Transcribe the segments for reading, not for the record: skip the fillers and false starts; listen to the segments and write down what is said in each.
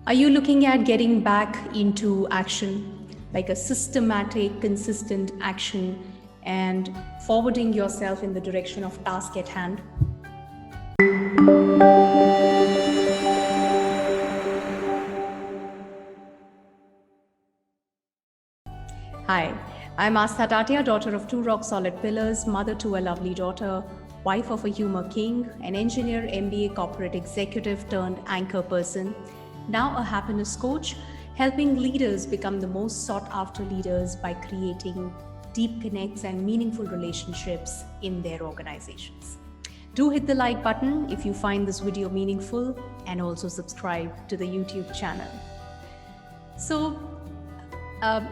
Are you looking at getting back into action, like a systematic, consistent action, and forwarding yourself in the direction of task at hand? Hi, I'm Astha Tatia, daughter of two rock solid pillars, mother to a lovely daughter, wife of a humor king, an engineer, MBA corporate executive turned anchor person, now a happiness coach, helping leaders become the most sought after leaders by creating deep connects and meaningful relationships in their organizations. Do hit the like button if you find this video meaningful and also subscribe to the YouTube channel. So,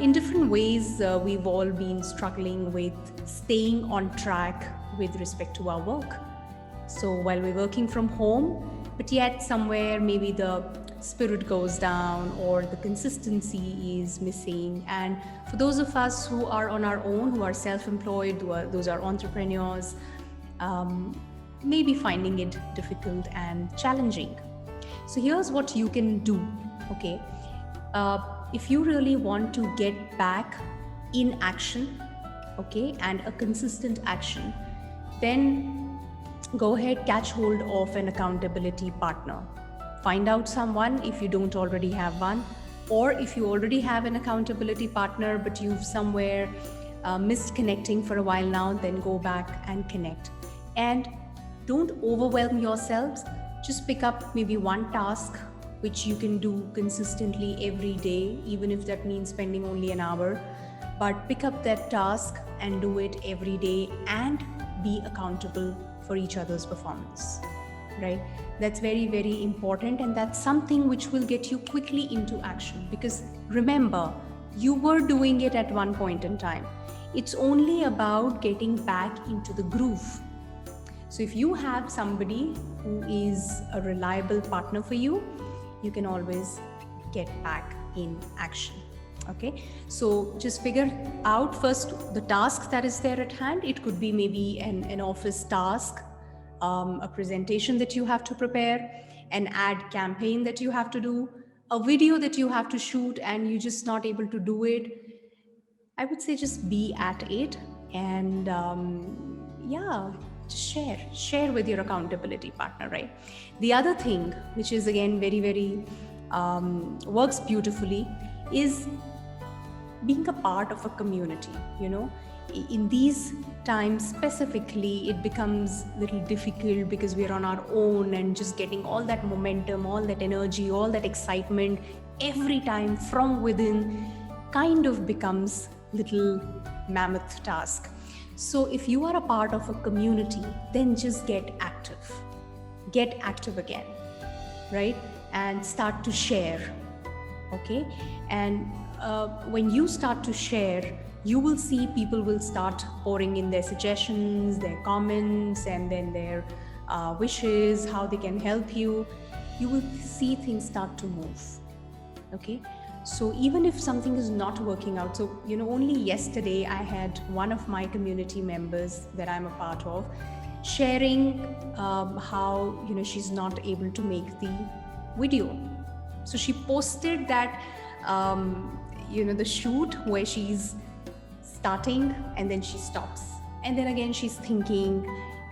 in different ways, we've all been struggling with staying on track with respect to our work. So, while we're working from home, but yet somewhere maybe the spirit goes down or the consistency is missing. And for those of us who are on our own, who are self employed, those are entrepreneurs, maybe finding it difficult and challenging. So, here's what you can do, okay? If you really want to get back in action, okay, and a consistent action, then go ahead, catch hold of an accountability partner. Find out someone if you don't already have one, or if you already have an accountability partner but you've somewhere missed connecting for a while now, then go back and connect. And don't overwhelm yourselves. Just pick up maybe one task which you can do consistently every day, even if that means spending only an hour. But pick up that task and do it every day and be accountable for each other's performance, right? That's very, very important. And that's something which will get you quickly into action, because remember, you were doing it at one point in time. It's only about getting back into the groove. So if you have somebody who is a reliable partner for you, you can always get back in action. Okay, so just figure out first the task that is there at hand. It could be maybe an office task, a presentation that you have to prepare, an ad campaign that you have to do, a video that you have to shoot and you're just not able to do it. I would say just be at it and yeah, share with your accountability partner, right? The other thing, which is again very, very works beautifully, is being a part of a community. In these times specifically, it becomes a little difficult because we're on our own, and just getting all that momentum, all that energy, all that excitement every time from within kind of becomes little mammoth task. So if you are a part of a community, then just get active again, right? And start to share. Okay, and when you start to share, you will see people will start pouring in their suggestions, their comments, and then their wishes, how they can help you. You will see things start to move. Okay, so even if something is not working out, so only yesterday I had one of my community members that I'm a part of sharing how she's not able to make the video. So she posted that the shoot where she's starting and then she stops, and then again she's thinking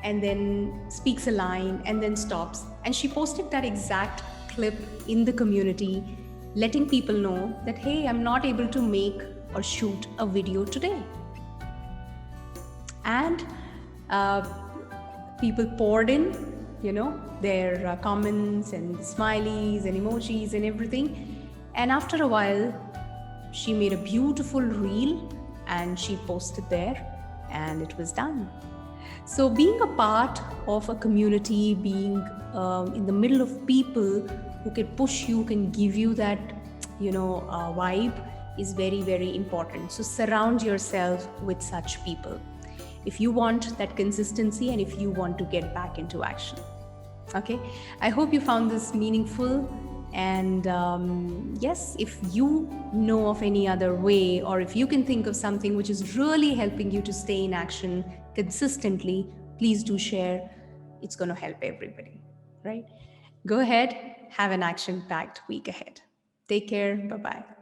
and then speaks a line and then stops, and she posted that exact clip in the community, letting people know that, hey, I'm not able to make or shoot a video today. And people poured in their comments and smileys and emojis and everything. And after a while, she made a beautiful reel and she posted there, and it was done. So being a part of a community, being in the middle of people who can push you, can give you that vibe, is very, very important. So surround yourself with such people if you want that consistency and if you want to get back into action. Okay, I hope you found this meaningful. And yes, if you know of any other way, or if you can think of something which is really helping you to stay in action consistently, please do share. It's going to help everybody, right? Go ahead, have an action-packed week ahead. Take care. Bye bye.